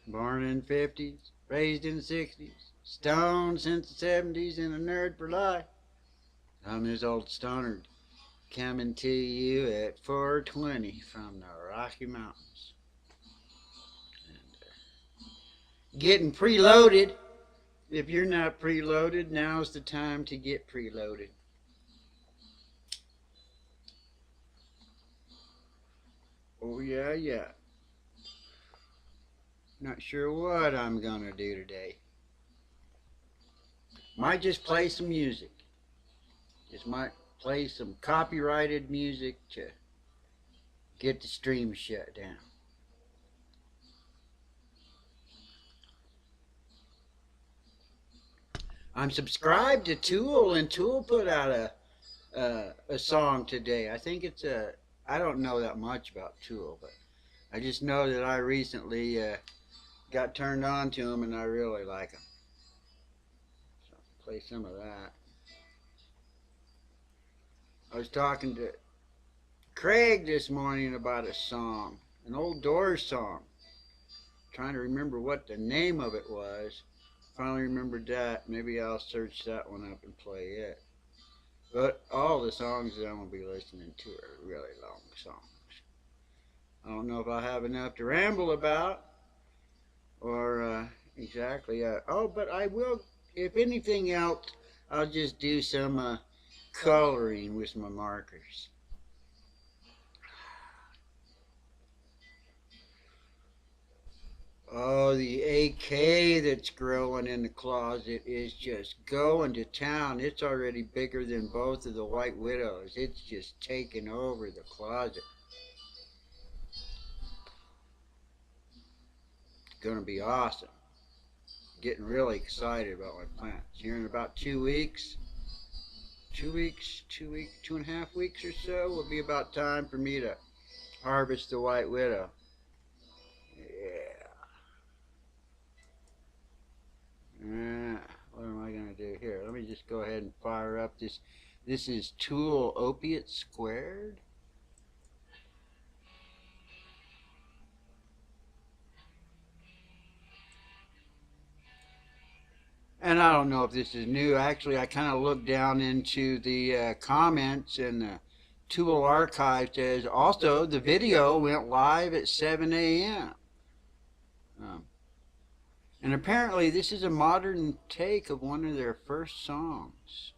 Born in the 50s, raised in the 60s, stoned since the 70s, and a nerd for life. I'm this old stoner coming to you at 4:20 from the Rocky Mountains. Getting preloaded. If you're not preloaded, now's the time to get preloaded. Oh, yeah, yeah. Not sure what I'm gonna do today. Might just play some music. Just might play some copyrighted music to get the stream shut down. I'm subscribed to Tool, and Tool put out a song today. I think it's I don't know that much about Tool, but I just know that I recently got turned on to them, and I really like them. So play some of that. I was talking to Craig this morning about a song, an old Doors song. Trying to remember what the name of it was. Finally remembered that. Maybe I'll search that one up and play it. But all the songs that I'm going to be listening to are really long songs. I don't know if I'll have enough to ramble about or exactly. But I will, if anything else, I'll just do some coloring with my markers. Oh, the AK that's growing in the closet is just going to town. It's already bigger than both of the White Widows. It's just taking over the closet. It's going to be awesome. Getting really excited about my plants. Here in about 2 weeks, 2.5 weeks or so, will be about time for me to harvest the White Widow. What am I going to do here? Let me just go ahead and fire up this. This is Tool Opiate Squared. And I don't know if this is new. Actually, I kind of looked down into the comments, and the Tool Archive says also the video went live at 7 a.m. And apparently this is a modern take of one of their first songs.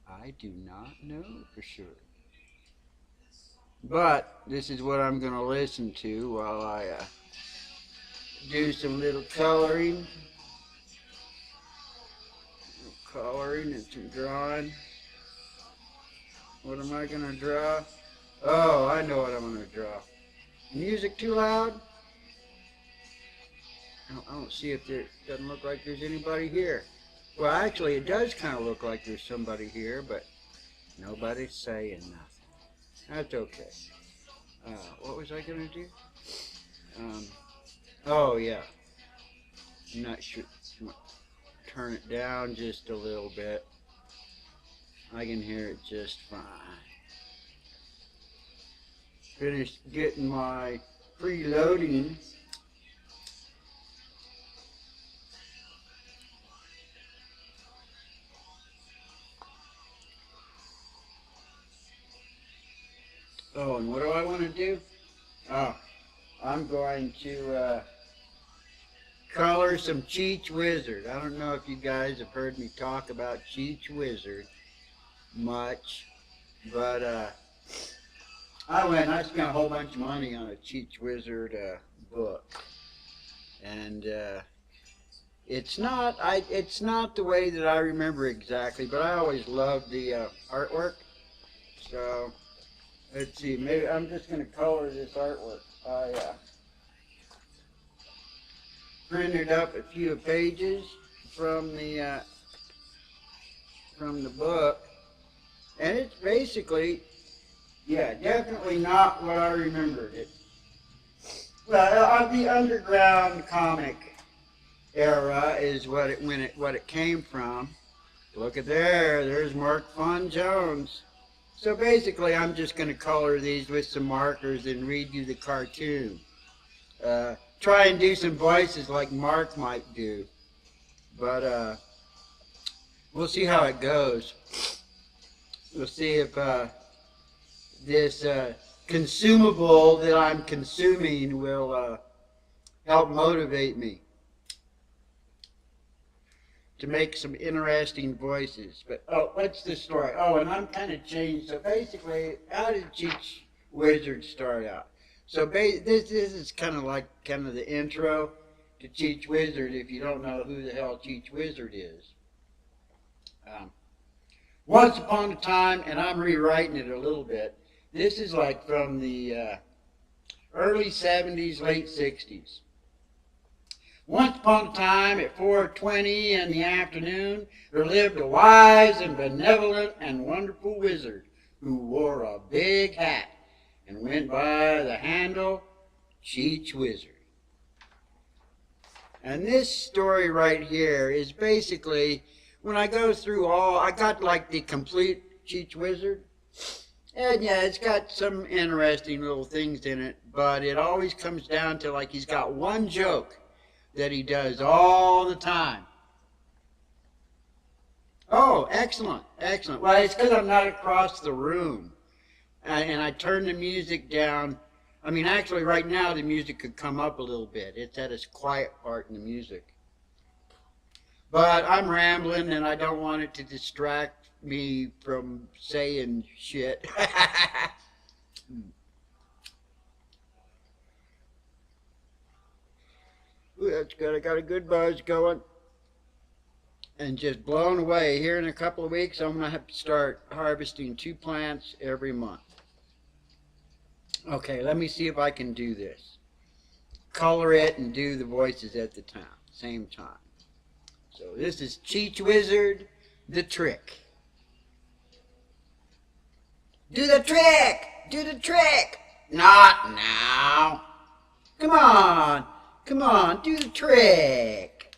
I do not know for sure. But this is what I'm going to listen to while I do some little coloring. And some drawing. What am I going to draw? Oh, I know what I'm going to draw. Music too loud? I don't see if there doesn't look like there's anybody here. Well, actually, it does kind of look like there's somebody here, but nobody's saying nothing. That's okay. What was I going to do? Oh, yeah. I'm not sure. Turn it down just a little bit. I can hear it just fine. Finished getting my preloading. Oh, and what do I want to do? Oh, I'm going to color some Cheech Wizard. I don't know if you guys have heard me talk about Cheech Wizard much, but I spent a whole bunch of money on a Cheech Wizard book, and it's not the way that I remember exactly, but I always loved the artwork. So let's see, maybe I'm just going to color this artwork. I printed up a few pages from the book, and it's basically, yeah, definitely not what I remembered it. Well, the underground comic era is what it came from. Look at there's Mark Fun Jones. So basically, I'm just going to color these with some markers and read you the cartoon. try and do some voices like Mark might do. But we'll see how it goes. We'll see if this consumable that I'm consuming will help motivate me to make some interesting voices. But, oh, what's the story? Oh, and I'm kind of changed. So basically, how did Cheech Wizard start out? So this is kind of like the intro to Cheech Wizard if you don't know who the hell Cheech Wizard is. Once upon a time, and I'm rewriting it a little bit, this is like from the early 70s, late 60s. Once upon a time, at 4:20 in the afternoon, there lived a wise and benevolent and wonderful wizard who wore a big hat and went by the handle Cheech Wizard. And this story right here is basically, when I go through I got like the complete Cheech Wizard. And yeah, it's got some interesting little things in it, but it always comes down to like he's got one joke that he does all the time. Oh, excellent, excellent. Well, it's because I'm not across the room. And I turned the music down. I mean, actually, right now, the music could come up a little bit. It's at its quiet part in the music. But I'm rambling, and I don't want it to distract me from saying shit. Ooh, that's good. I got a good buzz going. And just blown away. Here in a couple of weeks, I'm going to have to start harvesting 2 plants every month. Okay, let me see if I can do this. Color it and do the voices at the same time. So this is Cheech Wizard, the trick. Do the trick! Do the trick! Not now. Come on. Come on, do the trick.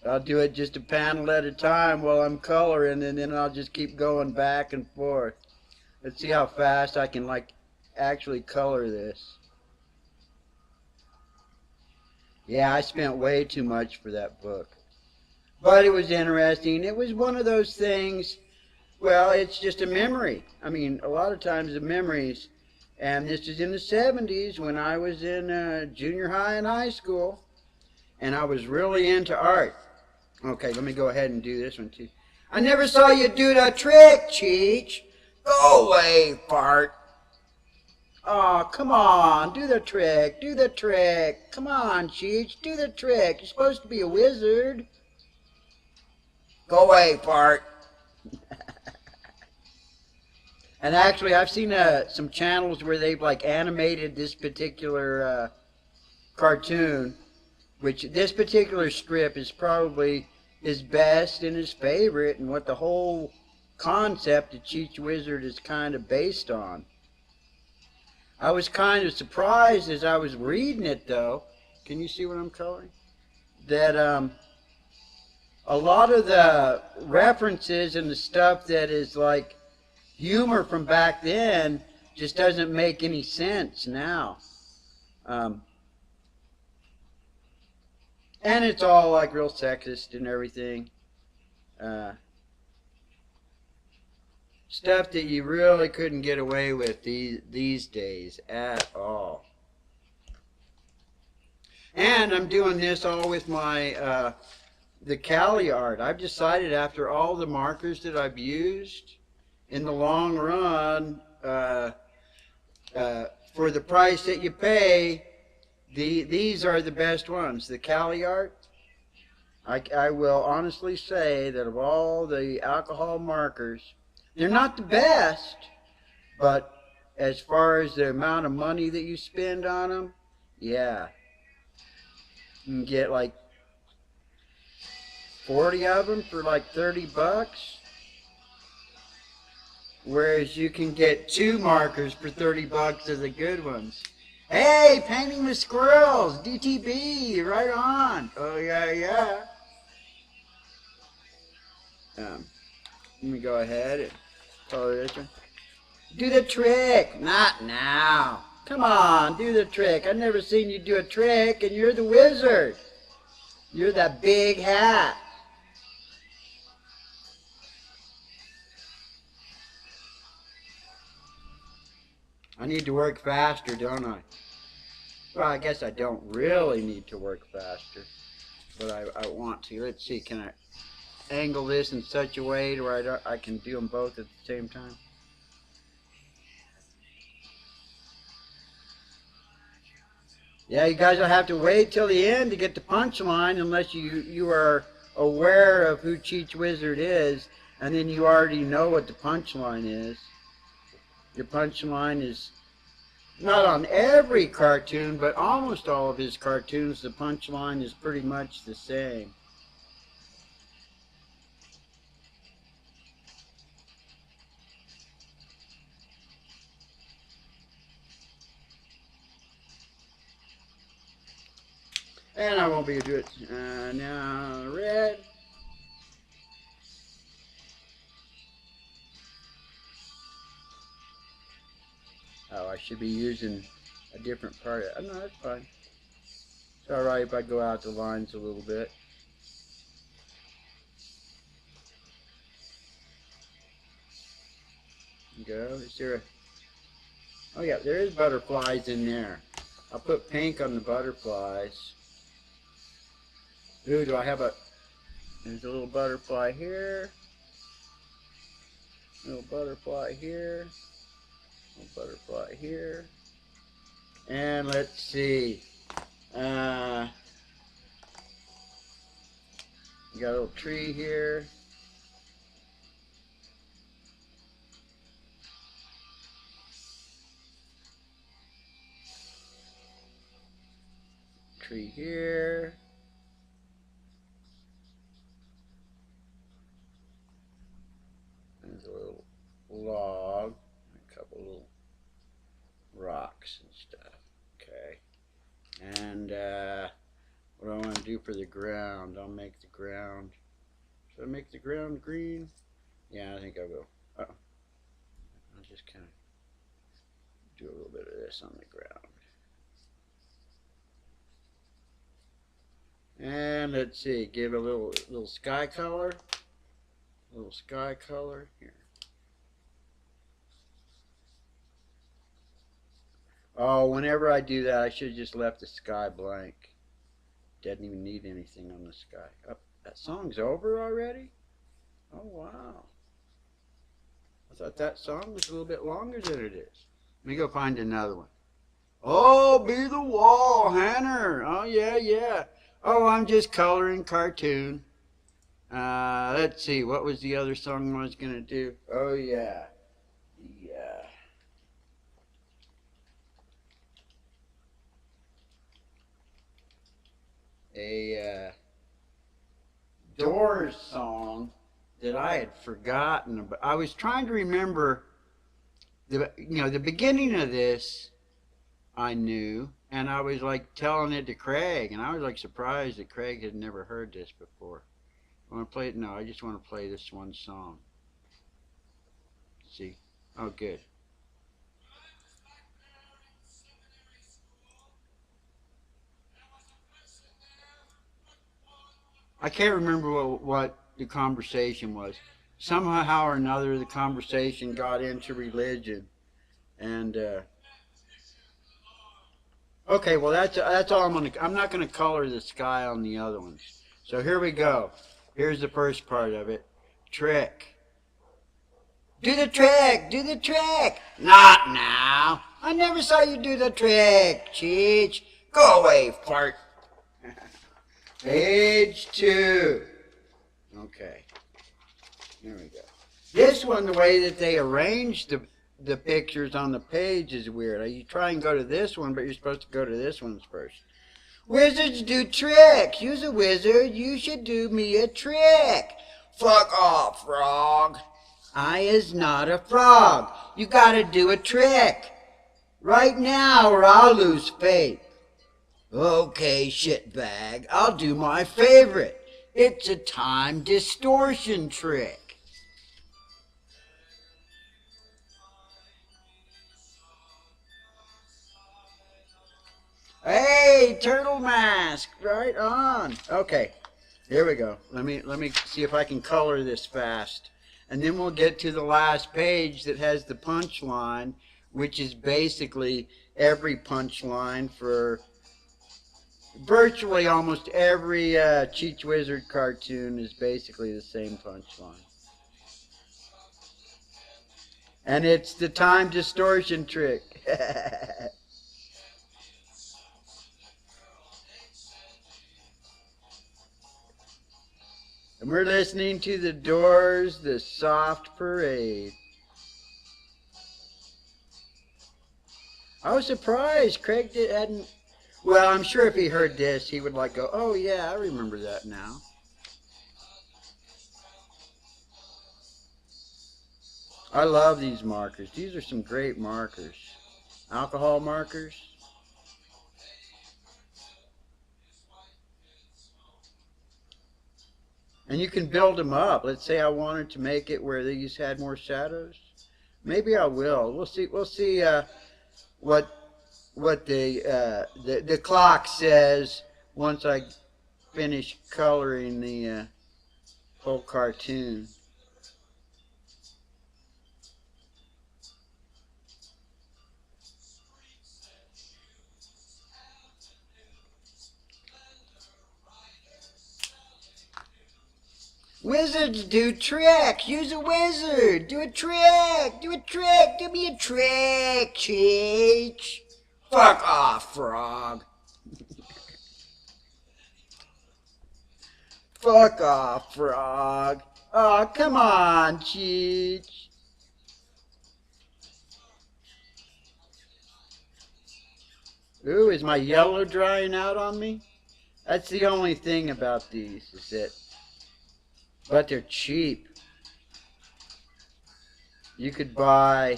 I'll do it just a panel at a time while I'm coloring, and then I'll just keep going back and forth. Let's see how fast I can actually color this. Yeah, I spent way too much for that book. But it was interesting. It was one of those things, well, it's just a memory. I mean, a lot of times the memories, and this is in the 70s when I was in junior high and high school, and I was really into art. Okay, let me go ahead and do this one too. I never saw you do the trick, Cheech. Go away, fart. Oh, come on, do the trick, do the trick. Come on, Cheech, do the trick. You're supposed to be a wizard. Go away, fart. And actually, I've seen some channels where they've animated this particular cartoon, which this particular strip is probably his best and his favorite, and what the whole concept of Cheech Wizard is kind of based on. I was kind of surprised as I was reading it, though. Can you see what I'm coloring? That a lot of the references and the stuff that is like humor from back then just doesn't make any sense now. And it's all real sexist and everything. Stuff that you really couldn't get away with these days at all. And I'm doing this all with my the Cali art. I've decided after all the markers that I've used, in the long run, for the price that you pay, these are the best ones. The Cali art, I will honestly say that of all the alcohol markers, they're not the best, but as far as the amount of money that you spend on them, yeah. You can get 40 of them for $30. Whereas you can get 2 markers for $30 of the good ones. Hey, painting with squirrels, DTB, right on. Oh yeah, yeah. Let me go ahead and color this one. Do the trick. Not now. Come on, do the trick. I've never seen you do a trick, and you're the wizard. You're that big hat. I need to work faster, don't I? Well, I guess I don't really need to work faster, but I want to. Let's see, can I angle this in such a way where I can do them both at the same time? Yeah, you guys will have to wait till the end to get the punchline unless you are aware of who Cheech Wizard is, and then you already know what the punchline is. Your punchline is not on every cartoon, but almost all of his cartoons, the punchline is pretty much the same. And I won't be able to do it. Now, red. Oh, I should be using a different part. Oh, no, that's fine. It's alright if I go out the lines a little bit. Go. Is there a... Oh, yeah, there is butterflies in there. I'll put pink on the butterflies. Ooh, do I have a... There's a little butterfly here. Little butterfly here. Little butterfly here. And let's see. You got a little tree here. Tree here. There's a little log, a couple little rocks and stuff. Okay. And what do I want to do for the ground? I'll make the ground. Should I make the ground green? Yeah, I think I will. I'll just kind of do a little bit of this on the ground. And let's see, give a little sky color. A little sky color here. Oh, whenever I do that, I should have just left the sky blank. Doesn't even need anything on the sky. Oh, that song's over already? Oh, wow. I thought that song was a little bit longer than it is. Let me go find another one. Oh, be the wall, Hanner. Oh, yeah, yeah. Oh, I'm just coloring cartoon. Let's see, what was the other song I was going to do? Oh, yeah. A Doors song that I had forgotten about. I was trying to remember the beginning of this I knew, and I was like telling it to Craig, and I was like surprised that Craig had never heard this before. I want to play it? No, I just want to play this one song. See? Oh, good. I can't remember what the conversation was. Somehow or another, the conversation got into religion, and okay, well that's all I'm not gonna color the sky on the other ones. So here we go. Here's the first part of it. Trick. Do the trick. Do the trick. Not now. I never saw you do the trick, Cheech. Go away, fart. Page 2. Okay. Here we go. This one, the way that they arranged the pictures on the page is weird. You try and go to this one, but you're supposed to go to this one first. Wizards do tricks. You's a wizard. You should do me a trick. Fuck off, frog. I is not a frog. You gotta do a trick. Right now or I'll lose faith. Okay, shitbag. I'll do my favorite. It's a time distortion trick. Yay, turtle mask. Right on. Okay, here we go. Let me see if I can color this fast. And then we'll get to the last page that has the punchline, which is basically every punchline for virtually almost every Cheech Wizard cartoon is basically the same punchline. And it's the time distortion trick. And we're listening to the Doors, The Soft Parade. I was surprised Craig hadn't. Well, I'm sure if he heard this, he would like go, oh yeah, I remember that now. I love these markers. These are some great markers. Alcohol markers. And you can build them up. Let's say I wanted to make it where these had more shadows. Maybe I will. We'll see. We'll see what the clock says once I finish coloring the whole cartoon. Wizards do tricks. Use a wizard. Do a trick. Do a trick. Do me a trick, Cheech. Fuck off, frog. Fuck off, frog. Oh, come on, Cheech. Ooh, is my yellow drying out on me? That's the only thing about these, is that, but they're cheap. You could buy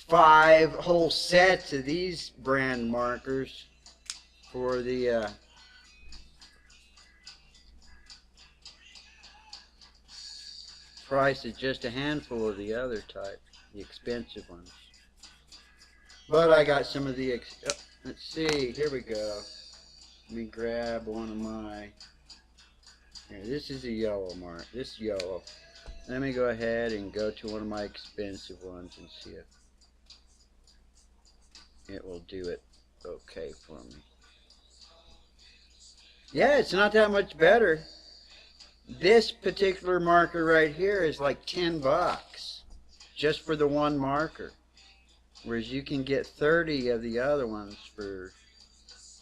5 whole sets of these brand markers for the price of just a handful of the other type, the expensive ones. But I got some of the, let's see, here we go. Let me grab one of my, here, this is a yellow mark, this yellow. Let me go ahead and go to one of my expensive ones and see if it will do it okay for me. Yeah, it's not that much better. This particular marker right here is like $10 just for the one marker. Whereas you can get 30 of the other ones for,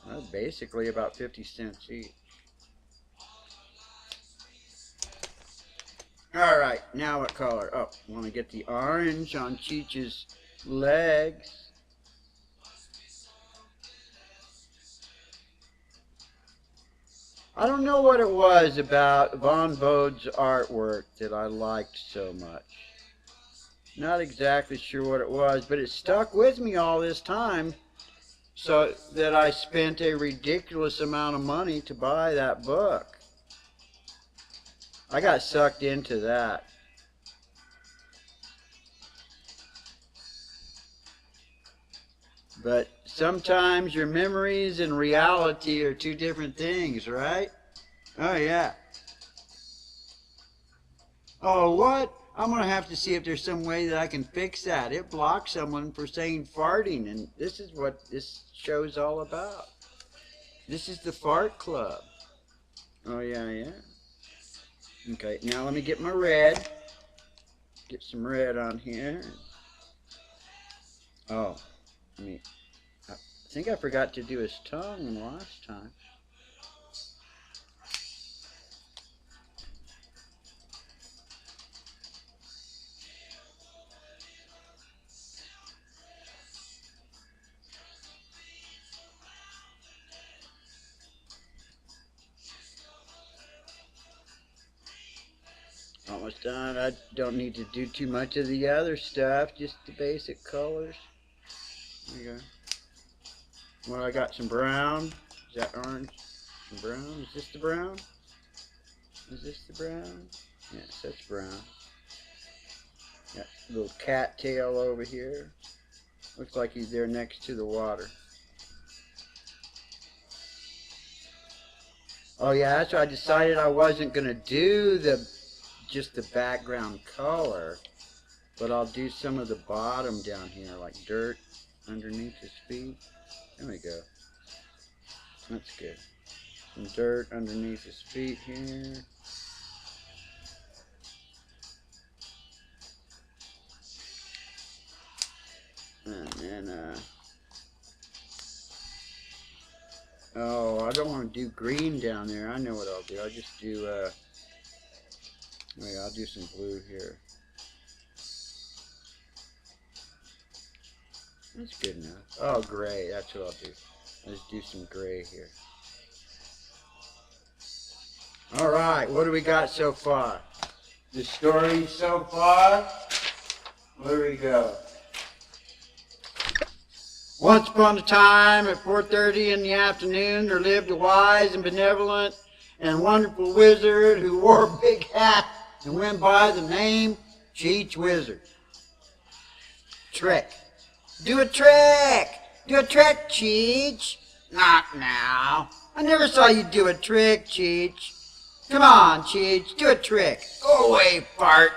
well, basically about 50 cents each. Alright, now what color? Oh, I want to get the orange on Cheech's legs. I don't know what it was about Von Bode's artwork that I liked so much. Not exactly sure what it was, but it stuck with me all this time, so that I spent a ridiculous amount of money to buy that book. I got sucked into that. But sometimes your memories and reality are two different things, right? Oh, yeah. Oh, what? I'm going to have to see if there's some way that I can fix that. It blocks someone for saying farting, and this is what this show's all about. This is the Fart Club. Oh, yeah, yeah. Okay, now let me get my red. Get some red on here. Oh, I think I forgot to do his tongue last time. Almost done. I don't need to do too much of the other stuff, just the basic colors. There you go. Well, I got some brown. Is that orange? Some brown. Is this the brown? Is this the brown? Yes, that's brown. Got a little cat tail over here. Looks like he's there next to the water. Oh yeah, that's why I decided I wasn't gonna do just the background color, but I'll do some of the bottom down here, like dirt underneath his feet. There we go. That's good. Some dirt underneath his feet here. And then, oh, I don't want to do green down there. I know what I'll do. I'll just do, wait, I'll do some blue here. That's good enough. Oh, gray. That's what I'll do. Let's do some gray here. All right, what do we got so far? The story so far? Where we go? Once upon a time, at 4:30 in the afternoon, there lived a wise and benevolent and wonderful wizard who wore a big hat and went by the name Cheech Wizard. Trick. Do a trick! Do a trick, Cheech! Not now. I never saw you do a trick, Cheech. Come on, Cheech, do a trick. Go away, fart.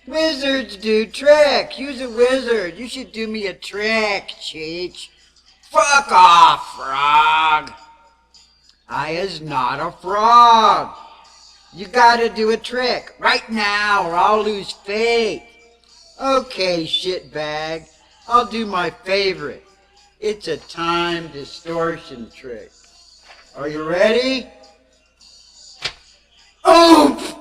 Wizards do tricks. You's a wizard. You should do me a trick, Cheech. Fuck off, frog. I is not a frog. You gotta do a trick right now or I'll lose faith. Okay, shitbag. I'll do my favorite. It's a time distortion trick. Are you ready? Oomph!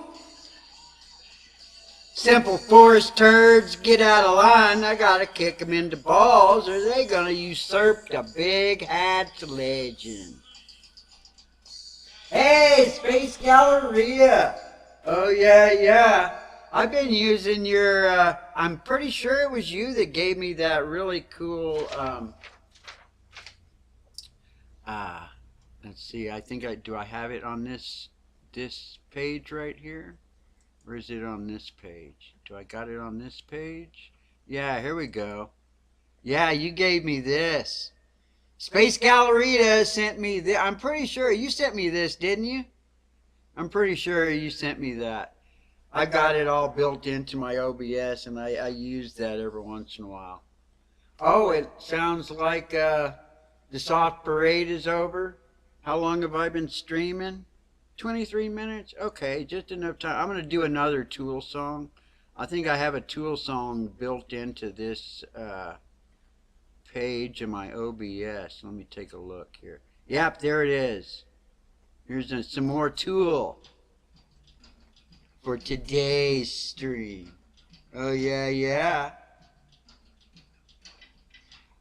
Simple forest turds, get out of line. I gotta kick them into balls or they gonna usurp the big hat's legend. Hey, Space Galleria! Oh yeah. I've been using your, I'm pretty sure it was you that gave me that really cool, let's see, I think do I have it on this page right here? Or is it on this page? Do I got it on this page? Yeah, here we go. Yeah, you gave me this. Space Galleria sent me this. I'm pretty sure you sent me this, didn't you? I'm pretty sure you sent me that. I got it all built into my OBS and I use that every once in a while. Oh, it sounds like the soft parade is over. How long have I been streaming? 23 minutes? Okay, just enough time. I'm going to do another Tool song. I think I have a Tool song built into this page in my OBS. Let me take a look here. Yep, there it is. Here's some more Tool for today's stream. Oh, yeah.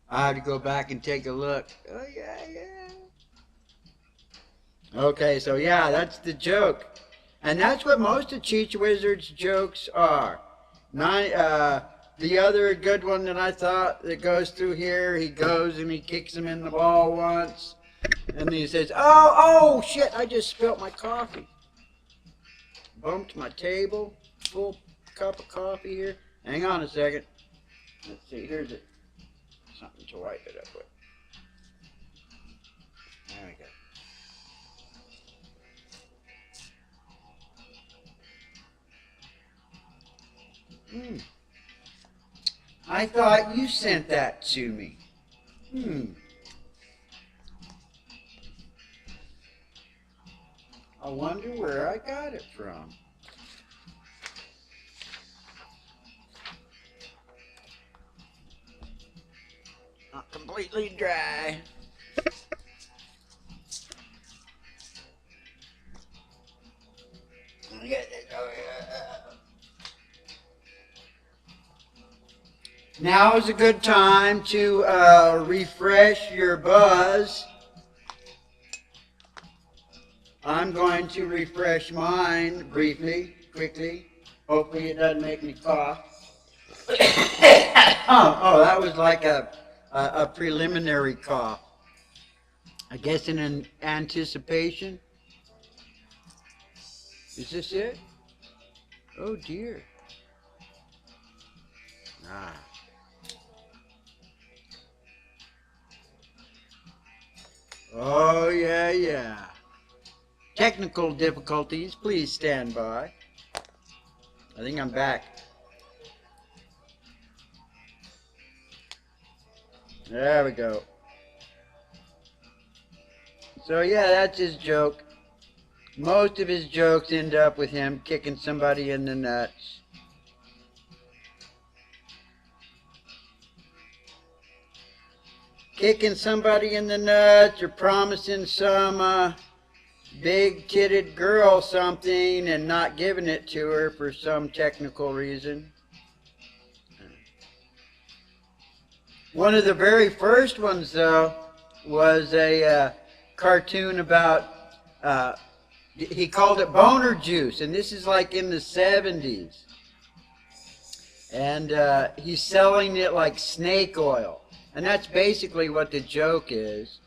I have to go back and take a look. Oh, yeah. Okay, so yeah, that's the joke. And that's what most of Cheech Wizard's jokes are. The other good one that I thought that goes through here, he goes and he kicks him in the ball once. And he says, oh, shit, I just spilt my coffee. Bumped my table, full cup of coffee here. Hang on a second. Let's see, here's it. Something to wipe it up with. There we go. I thought you sent that to me. I wonder where I got it from. Not completely dry. Now is a good time to refresh your buzz. I'm going to refresh mine briefly, quickly. Hopefully it doesn't make me cough. Oh, that was like a preliminary cough. I guess in an anticipation. Is this it? Oh dear. Oh yeah. Technical difficulties, please stand by. I think I'm back. There we go. So yeah, that's his joke. Most of his jokes end up with him kicking somebody in the nuts. Kicking somebody in the nuts or promising some big-titted girl something and not giving it to her for some technical reason. One of the very first ones, though, was a cartoon about, he called it boner juice, and this is like in the 70s. And he's selling it like snake oil. And that's basically what the joke is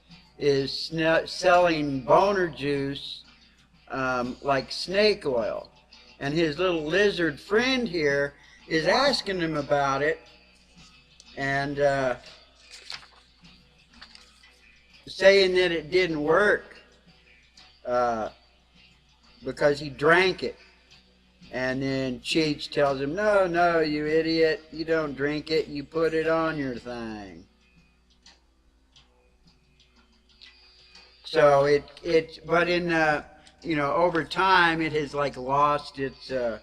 selling boner juice like snake oil. And his little lizard friend here is asking him about it and saying that it didn't work because he drank it. And then Cheech tells him, no, no, you idiot, you don't drink it, you put it on your thing. So but in, over time it has like lost its, a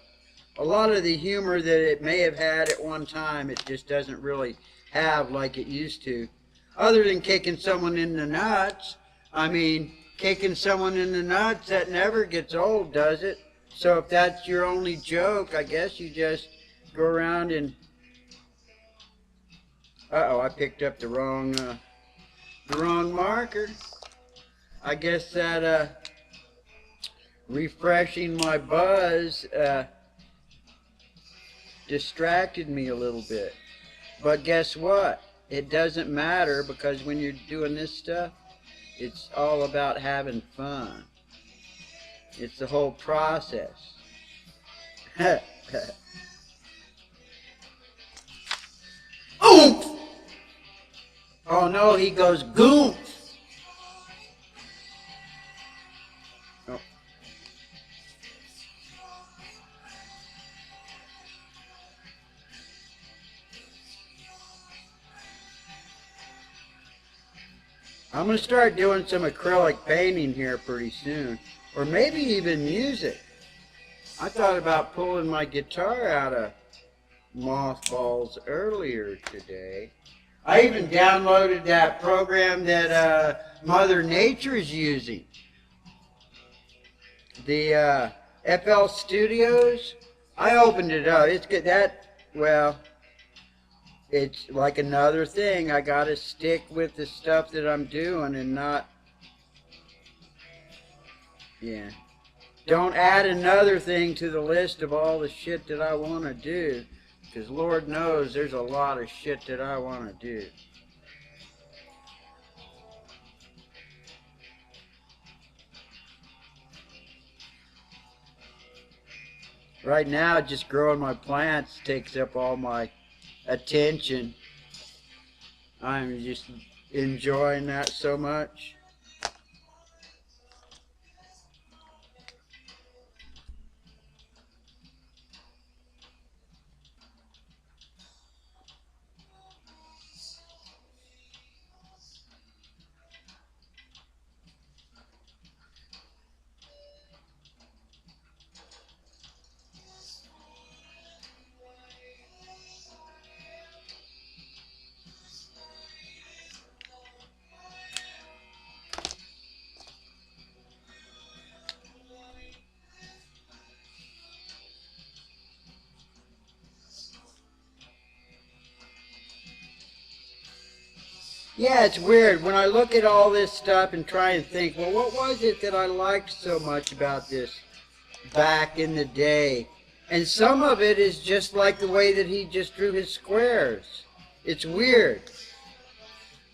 lot of the humor that it may have had at one time, it just doesn't really have like it used to. Other than kicking someone in the nuts, I mean, kicking someone in the nuts, that never gets old, does it? So if that's your only joke, I guess you just go around and, uh-oh, I picked up the wrong marker. I guess that refreshing my buzz distracted me a little bit. But guess what? It doesn't matter, because when you're doing this stuff, it's all about having fun. It's the whole process. Oomph! Oh no, he goes goomph. Oh. I'm going to start doing some acrylic painting here pretty soon. Or maybe even music. I thought about pulling my guitar out of mothballs earlier today. I even downloaded that program that Mother Nature is using. The FL Studios. I opened it up. It's good. It's like another thing. I got to stick with the stuff that I'm doing and not... Yeah. Don't add another thing to the list of all the shit that I want to do. Because Lord knows there's a lot of shit that I want to do. Right now, just growing my plants takes up all my attention. I'm just enjoying that so much. Yeah, it's weird. When I look at all this stuff and try and think, well, what was it that I liked so much about this back in the day? And some of it is just like the way that he just drew his squares. It's weird.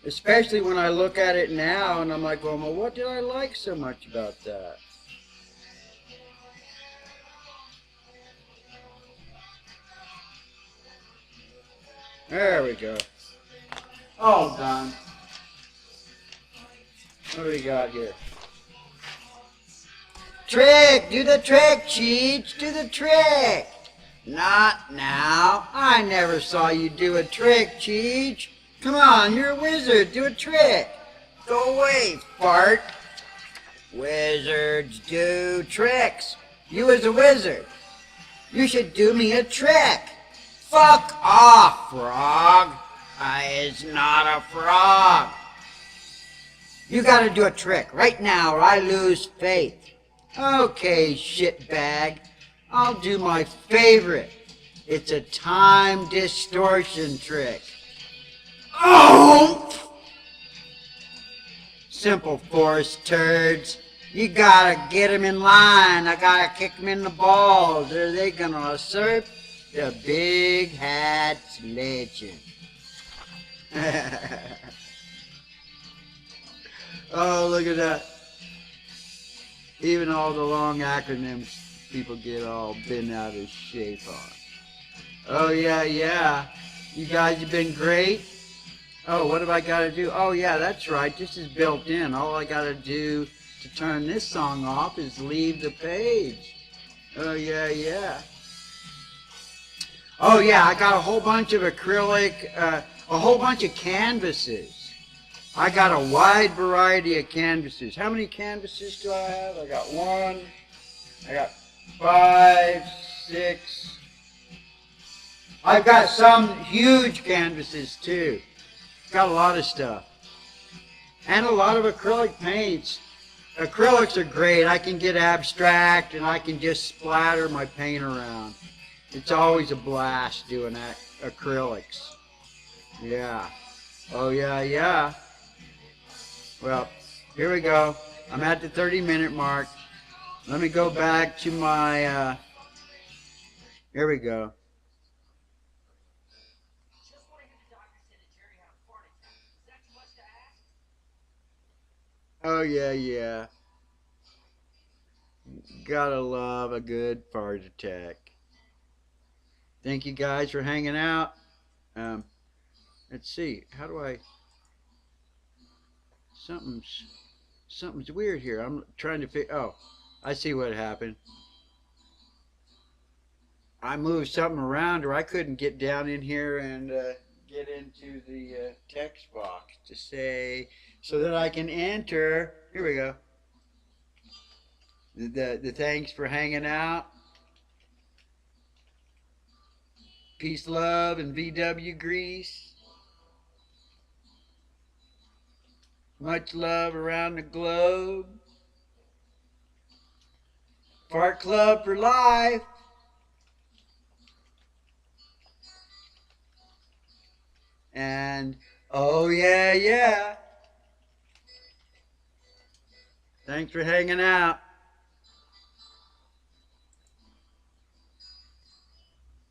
Especially when I look at it now and I'm like, well, what did I like so much about that? There we go. All done. What do we got here? trick. Do the trick, Cheech. Do the trick. Not now. I never saw you do a trick, Cheech. Come on, you're a wizard. Do a trick. Go away, fart. Wizards do tricks. You as a wizard, you should do me a trick. Fuck off, frog. I is not a frog. You gotta do a trick right now or I lose faith. Okay, shitbag. I'll do my favorite. It's a time distortion trick. Oh! Simple force turds. You gotta get them in line. I gotta kick them in the balls. Or they gonna usurp the big hat's legend. Oh, look at that. Even all the long acronyms people get all bent out of shape on. Oh, yeah. You guys have been great. Oh, what have I got to do? Oh, yeah, that's right. This is built in. All I got to do to turn this song off is leave the page. Oh, yeah. Oh, yeah, I got a whole bunch of acrylic, a whole bunch of canvases. I got a wide variety of canvases. How many canvases do I have? I got 1, I got 5, 6. I've got some huge canvases too. Got a lot of stuff. And a lot of acrylic paints. Acrylics are great. I can get abstract and I can just splatter my paint around. It's always a blast doing that, acrylics. Yeah. Oh, yeah. Well, here we go. I'm at the 30-minute mark. Let me go back to my, here we go. Oh, yeah. Gotta love a good fart attack. Thank you guys for hanging out. Let's see. How do I... Something's weird here. I'm trying to figure... Oh, I see what happened. I moved something around or I couldn't get down in here and get into the text box to say... So that I can enter... Here we go. The thanks for hanging out. Peace, love, and VW grease. Much love around the globe. Fart Club for life. And, oh yeah. Thanks for hanging out.